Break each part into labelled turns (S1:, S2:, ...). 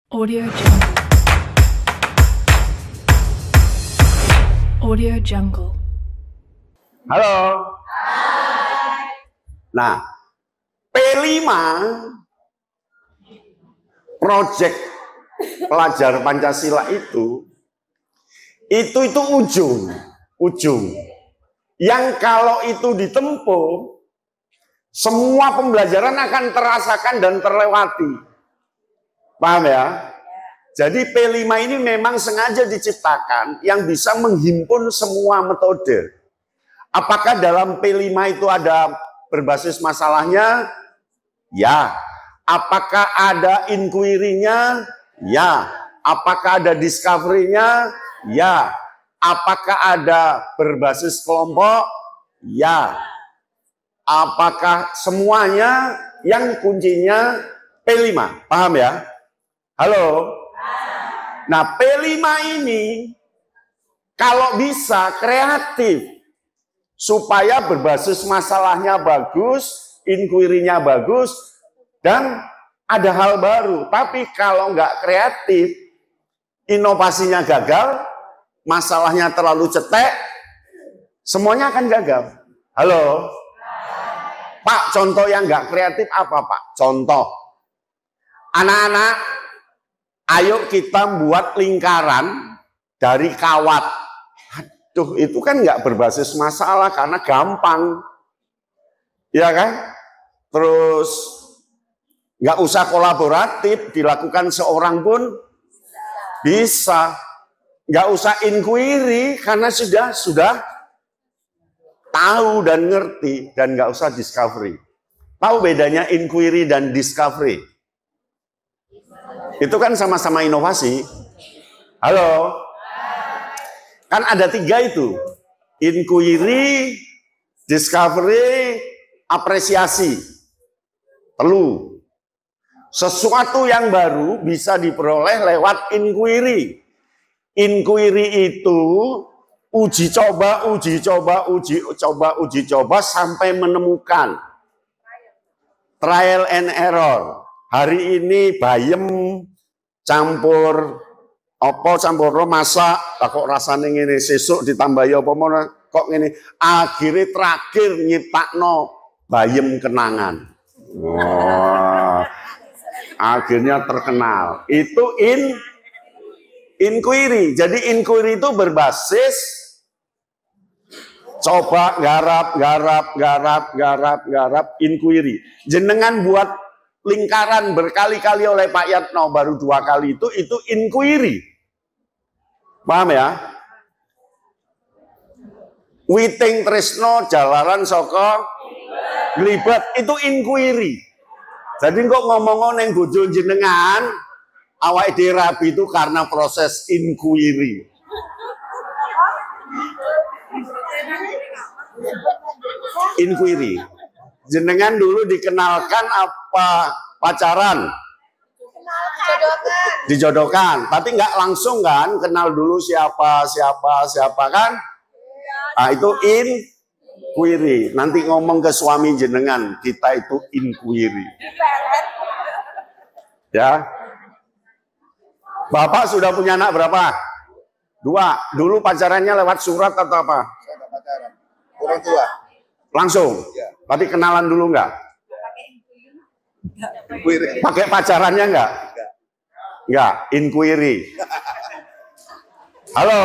S1: Audio Jungle. Audio Jungle.
S2: Halo. Nah, P5 project pelajar Pancasila itu ujung yang kalau itu ditempuh semua pembelajaran akan terasakan dan terlewati. Paham ya? Jadi P5 ini memang sengaja diciptakan yang bisa menghimpun semua metode. Apakah dalam P5 itu ada berbasis masalahnya? Ya. Apakah ada inquiry-nya? Ya. Apakah ada discovery-nya? Ya. Apakah ada berbasis kelompok? Ya. Apakah semuanya yang kuncinya P5? Paham ya? Halo? Nah, P5 ini kalau bisa kreatif supaya berbasis masalahnya bagus, inquiry-nya bagus, dan ada hal baru. Tapi kalau nggak kreatif, inovasinya gagal, masalahnya terlalu cetek, semuanya akan gagal. Halo? Pak, contoh yang nggak kreatif apa, Pak? Contoh, anak-anak, ayo kita buat lingkaran dari kawat. Aduh, itu kan nggak berbasis masalah karena gampang. Ya kan? Terus nggak usah kolaboratif, dilakukan seorang pun bisa. Nggak usah inquiry karena sudah tahu dan ngerti, dan nggak usah discovery. Tahu bedanya inquiry dan discovery? Itu kan sama-sama inovasi. Halo? Kan ada 3 itu. Inquiry, discovery, apresiasi. Perlu. Sesuatu yang baru bisa diperoleh lewat inquiry. Inquiry itu uji coba sampai menemukan. Trial and error. Hari ini bayem campur masak, kok rasanya ngene, sesuk ditambahi apa kok ngene, akhirnya terakhir nyiptakno bayem kenangan. Wah, akhirnya terkenal. Itu inquiry. Jadi inquiry itu berbasis coba, garap, inquiry. Jenengan buat lingkaran berkali-kali oleh Pak Yatno, baru 2 kali itu inquiry. Paham ya? Witing Tresno jalaran saka Glibet, itu inquiry. Jadi kok ngomong neng bojo jenengan awake dhewe rabi itu karena proses inquiry. Inquiry. Jenengan dulu dikenalkan apa pacaran? Dijodohkan. Tapi nggak langsung kan, kenal dulu siapa kan? Nah, itu inquiry. Nanti ngomong ke suami jenengan, kita itu inquiry. Ya. Bapak sudah punya anak berapa? 2. Dulu pacarannya lewat surat atau apa?
S3: Saya nggak pacaran. Orang tua.
S2: Langsung?
S3: Ya.
S2: Tapi kenalan dulu nggak?
S3: Inquiry.
S2: Pakai pacarannya nggak? Nggak, inquiry. Halo?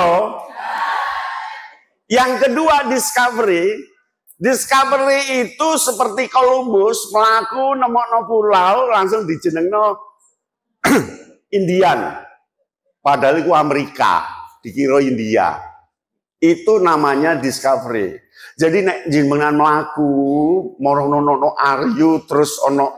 S2: Yang kedua, discovery. Discovery itu seperti Columbus melaku nemokno pulau langsung dijenengno Indian. Padahal itu Amerika, dikira India. Itu namanya discovery. Jadi nek jenengan mlaku morono aryu terus ono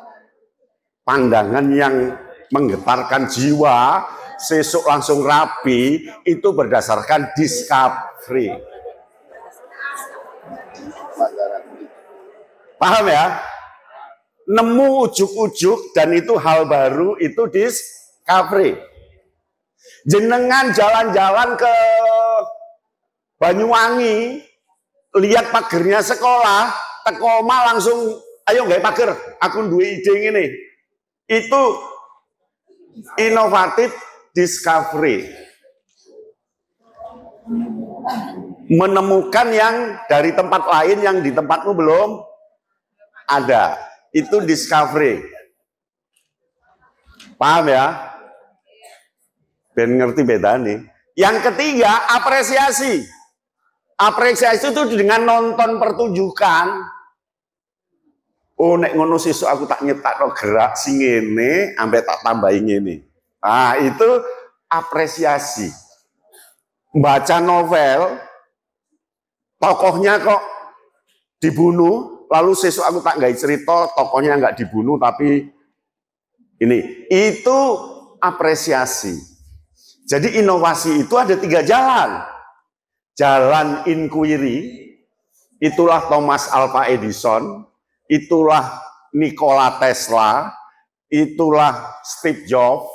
S2: pandangan yang menggetarkan jiwa, sesuk langsung rapi, itu berdasarkan discovery. Paham ya? Nemu ujuk-ujuk dan itu hal baru, itu discovery. Jenengan jalan-jalan ke Banyuwangi, lihat pagernya sekolah, teko omah langsung ayo gawe pager, aku duwe ide ngene. Itu Inovatif discovery. Menemukan yang dari tempat lain yang di tempatmu belum ada. Itu discovery. Paham ya? Ben ngerti beda nih. Yang ketiga, apresiasi. Apresiasi itu dengan nonton pertunjukan. Oh, nek ngono sesuk aku tak nyetak gerak sing ngene, ambek tak tambahin ngene. Nah, itu apresiasi. Baca novel, tokohnya kok dibunuh, lalu sesuk aku tak gawe cerita, tokohnya nggak dibunuh tapi ini. Itu apresiasi. Jadi inovasi itu ada 3 jalan. Jalan inquiry, itulah Thomas Alva Edison, itulah Nikola Tesla, itulah Steve Jobs.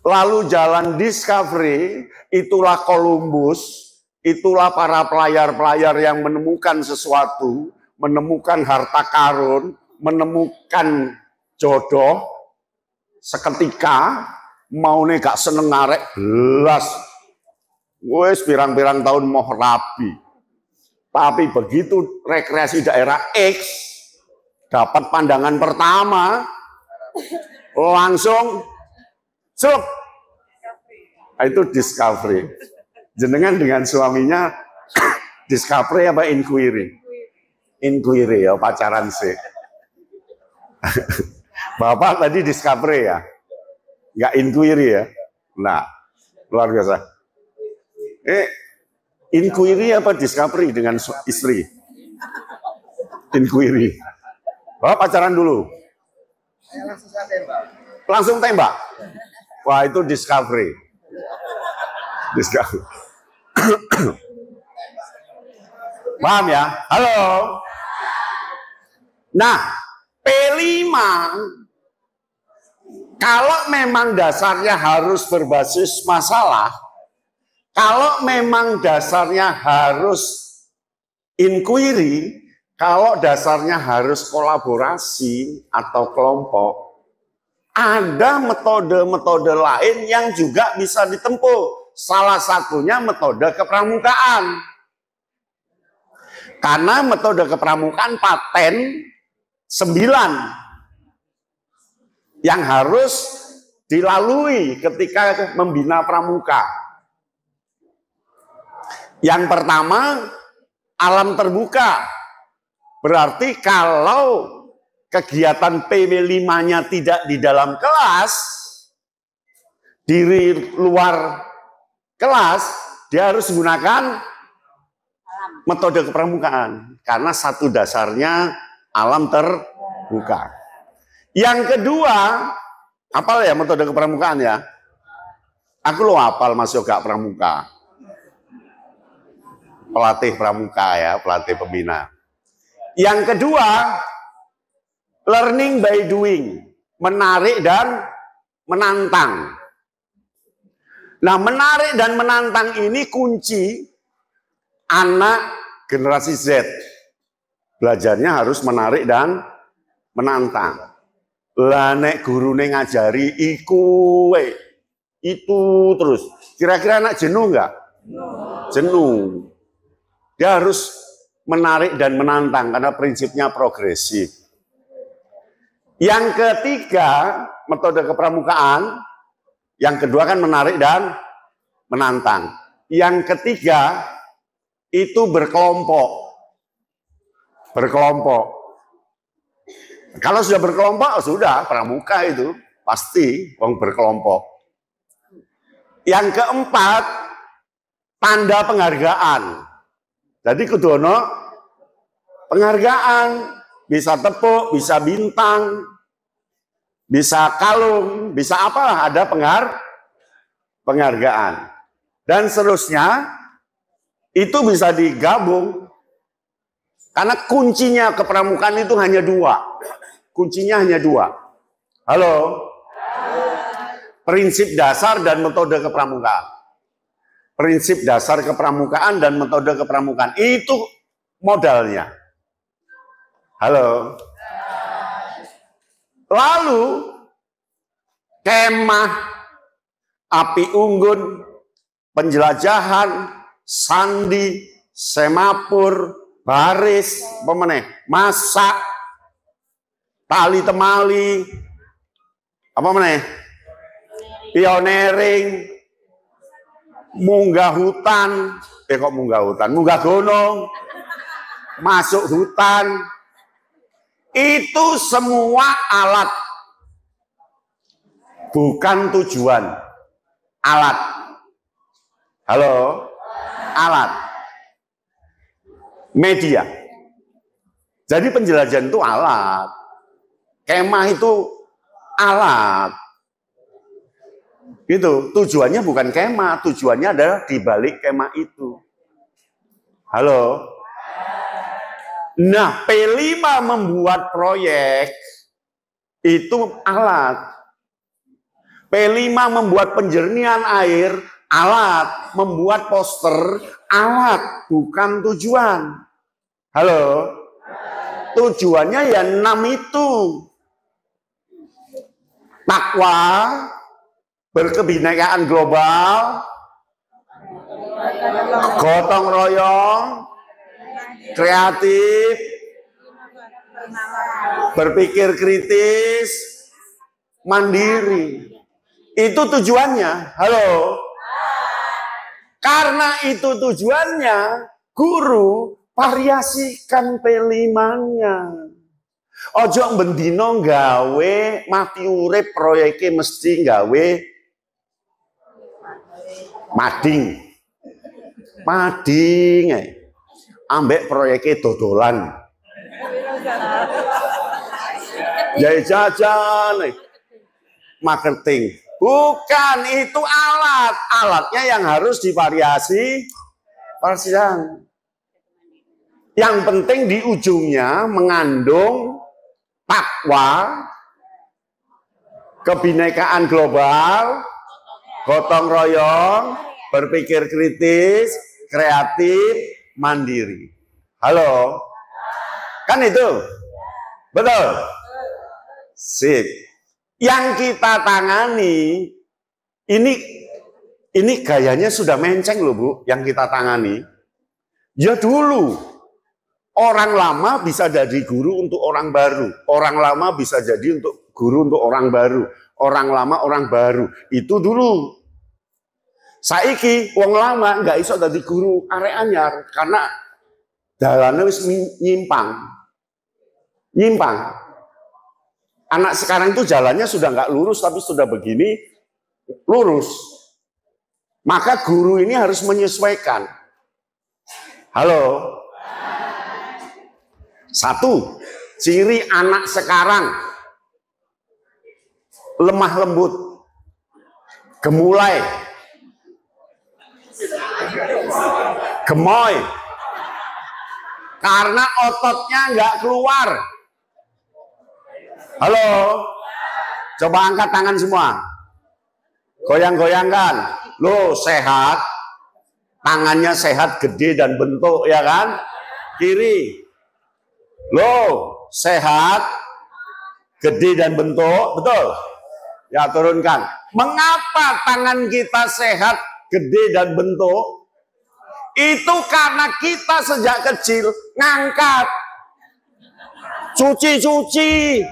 S2: Lalu jalan discovery, itulah Columbus, itulah para pelayar-pelayar yang menemukan sesuatu, menemukan harta karun, menemukan jodoh, seketika, mau nih gak seneng ngarek belas. Wes pirang-pirang tahun mau rapi. Tapi begitu rekreasi daerah X, dapat pandangan pertama, langsung cuk. Itu discovery. Jenengan dengan suaminya discovery apa inquiry? Inquiry ya, pacaran sih. Bapak tadi discovery ya? Nggak inquiry ya? Nah, luar biasa. Inquiry apa discovery dengan istri? Inquiry. Bapak pacaran dulu. Langsung tembak. Wah, itu discovery. Discovery. Paham ya? Halo. Nah, P5 kalau memang dasarnya harus berbasis masalah, kalau memang dasarnya harus inquiry, kalau dasarnya harus kolaborasi atau kelompok, ada metode-metode lain yang juga bisa ditempuh. Salah satunya metode kepramukaan. Karena metode kepramukaan paten 9 yang harus dilalui ketika membina pramuka. Yang pertama, alam terbuka. Berarti kalau kegiatan PW5-nya tidak di dalam kelas, di luar kelas, dia harus menggunakan metode kepramukaan. Karena satu dasarnya alam terbuka. Yang kedua, apal ya metode kepramukaan ya? Aku lo apal Mas Yoga pramuka. Pelatih pramuka ya, pelatih pembina. Yang kedua, learning by doing, menarik dan menantang. Nah, menarik dan menantang ini kunci anak generasi Z. Belajarnya harus menarik dan menantang. Lah nek gurune ngajari iku itu terus. Kira-kira anak jenuh enggak? Jenuh. Dia harus menarik dan menantang karena prinsipnya progresif. Yang ketiga, metode kepramukaan. Yang kedua kan menarik dan menantang. Yang ketiga, itu berkelompok. Berkelompok. Kalau sudah berkelompok, sudah pramuka itu. Pasti wong berkelompok. Yang keempat, tanda penghargaan. Jadi kudono penghargaan. Bisa tepuk, bisa bintang, bisa kalung, bisa apa, ada penghargaan. Dan seterusnya, itu bisa digabung. Karena kuncinya kepramukaan itu hanya 2. Kuncinya hanya 2. Halo? Prinsip dasar dan metode kepramukaan. Prinsip dasar kepramukaan dan metode kepramukaan. Itu modalnya. Halo. Lalu kemah, api unggun, penjelajahan, sandi, semapur, baris, masak, tali temali, apa meneh? Pioneering, munggah hutan, kok munggah hutan, munggah gunung, masuk hutan, itu semua alat, bukan tujuan. Alat. Halo? Alat. Media. Jadi penjelajahan itu alat. Kemah itu alat. Gitu. Tujuannya bukan kemah, tujuannya adalah di balik kemah itu. Halo? Nah, P5 membuat proyek itu alat. P5 membuat penjernihan air, alat. Membuat poster, alat. Bukan tujuan. Halo? Tujuannya ya 6 itu. Takwa, berkebinekaan global, gotong royong, kreatif, berpikir kritis, mandiri. Itu tujuannya. Halo? Karena itu tujuannya, guru variasikan P5-nya. Ojo bendino gawe mati urip proyeknya mesti gawe mading. Mading ambek proyeknya dodolan. Jajan marketing. Bukan, itu alat. Alatnya yang harus divariasi. Yang penting di ujungnya mengandung takwa, kebinekaan global, gotong royong, berpikir kritis, kreatif, mandiri. Halo? Kan itu? Betul? Sip. Yang kita tangani, ini gayanya sudah menceng loh Bu, yang kita tangani. Ya dulu, orang lama bisa jadi guru untuk orang baru. Orang lama bisa jadi untuk guru untuk orang baru. Orang lama, orang baru. Itu dulu. Saiki, wong lama nggak iso jadi guru arek anyar. Karena jalannya wis nyimpang. Nyimpang. Anak sekarang itu jalannya sudah nggak lurus, tapi sudah begini, lurus. Maka guru ini harus menyesuaikan. Halo? Satu, ciri anak sekarang lemah lembut, gemulai, gemoy, karena ototnya nggak keluar. Halo, coba angkat tangan semua, goyang-goyangkan, lo sehat, tangannya sehat, gede dan bentuk ya kan, kiri. Loh, sehat, gede dan bentuk, betul? Ya, turunkan. Mengapa tangan kita sehat, gede dan bentuk? Itu karena kita sejak kecil ngangkat, cuci-cuci,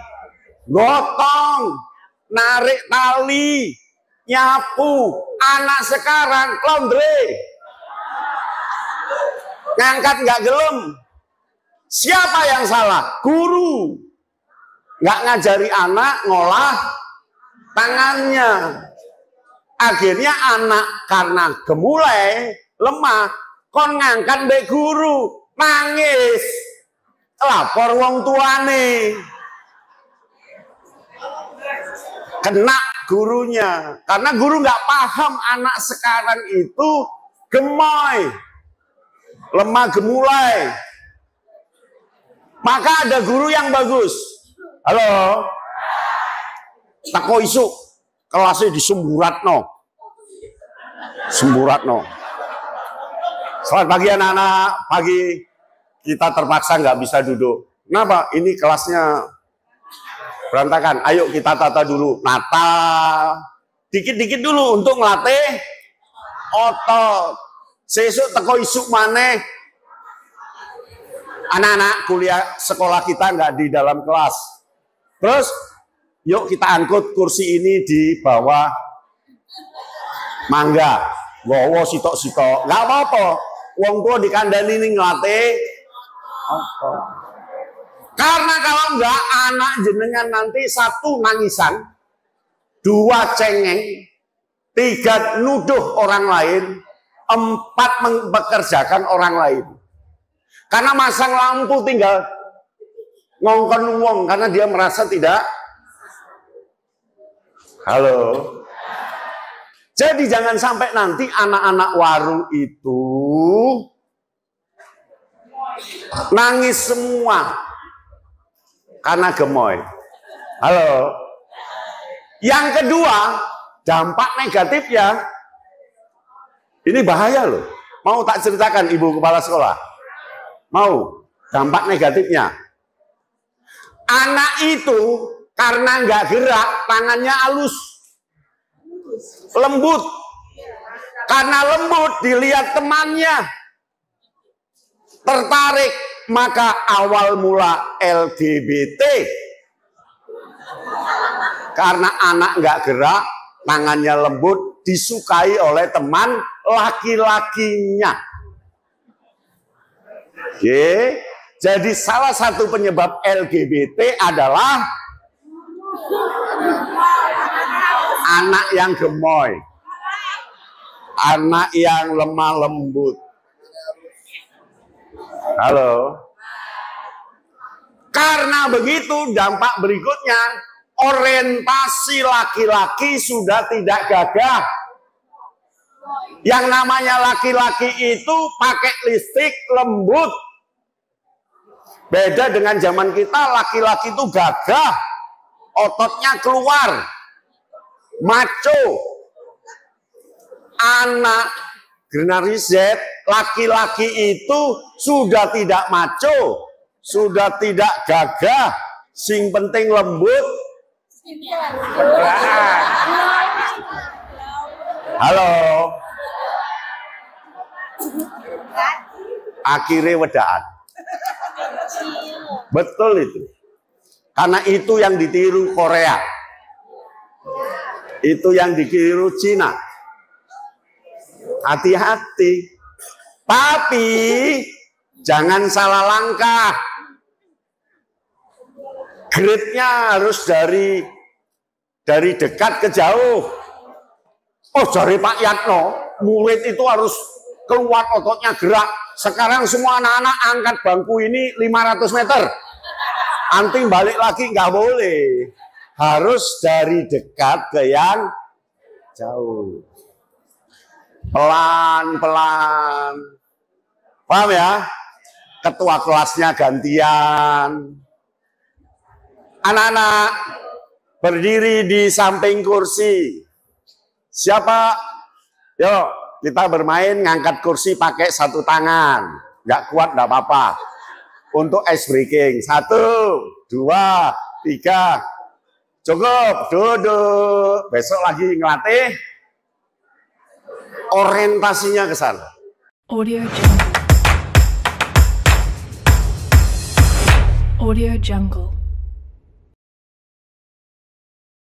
S2: gotong, narik tali, nyapu. Anak sekarang laundry, ngangkat nggak gelem. Siapa yang salah? Guru. Nggak ngajari anak ngolah tangannya. Akhirnya anak karena gemulai, lemah, kon ngangkat mbek guru, nangis. Lapor wong tuane. Kena gurunya. Karena guru nggak paham anak sekarang itu gemoy, lemah gemulai. Maka ada guru yang bagus. Halo? Tako isu kelasnya di Semburatno. Semburatno. Selamat pagi anak-anak. Pagi kita terpaksa nggak bisa duduk. Kenapa? Ini kelasnya berantakan. Ayo kita tata dulu. Nata. Dikit-dikit dulu untuk ngelatih otot. Sesuk teko isuk maneh. Anak-anak kuliah sekolah kita nggak di dalam kelas. Terus, yuk kita angkut kursi ini di bawah mangga. Gowo sitok-sitok. Nggak apa-apa. Wong tua dikandani ini ngelatih otot. Karena kalau nggak anak jenengan nanti 1 nangisan, 2 cengeng, 3 nuduh orang lain, 4 mempekerjakan orang lain. Karena masang lampu tinggal ngongkon wong karena dia merasa tidak. Halo. Jadi jangan sampai nanti anak-anak warung itu nangis semua karena gemoy. Halo. Yang kedua, dampak negatifnya, ini bahaya loh. Mau tak ceritakan Ibu Kepala Sekolah? Mau? Dampak negatifnya. Anak itu karena nggak gerak, tangannya halus. Lembut. Karena lembut, dilihat temannya. Tertarik. Maka awal mula LGBT. Karena anak nggak gerak, tangannya lembut, disukai oleh teman laki-lakinya. Oke. Jadi salah satu penyebab LGBT adalah anak yang gemoy. Anak yang lemah lembut. Halo. Karena begitu dampak berikutnya, orientasi laki-laki sudah tidak gagah. Yang namanya laki-laki itu pakai listrik lembut. Beda dengan zaman kita, laki-laki itu gagah. Ototnya keluar. Maco. Anak generasi Z, laki-laki itu sudah tidak maco. Sudah tidak gagah. Sing penting lembut. Halo. Akhirnya wedaan. Betul itu. Karena itu yang ditiru Korea. Itu yang ditiru Cina. Hati-hati. Tapi jangan salah langkah. Grade-nya harus dari dekat ke jauh. Oh, dari Pak Yatno, murid itu harus keluar ototnya gerak. Sekarang semua anak-anak angkat bangku ini 500 meter. Anting balik lagi nggak boleh. Harus dari dekat ke yang jauh. Pelan-pelan. Paham ya? Ketua kelasnya gantian. Anak-anak berdiri di samping kursi. Siapa? Yuk, kita bermain ngangkat kursi pakai 1 tangan. Nggak kuat, nggak apa-apa. Untuk ice breaking. 1, 2, 3. Cukup, duduk. Besok lagi ngelatih. Orientasinya ke sana.
S1: Audio Jungle. Audio Jungle.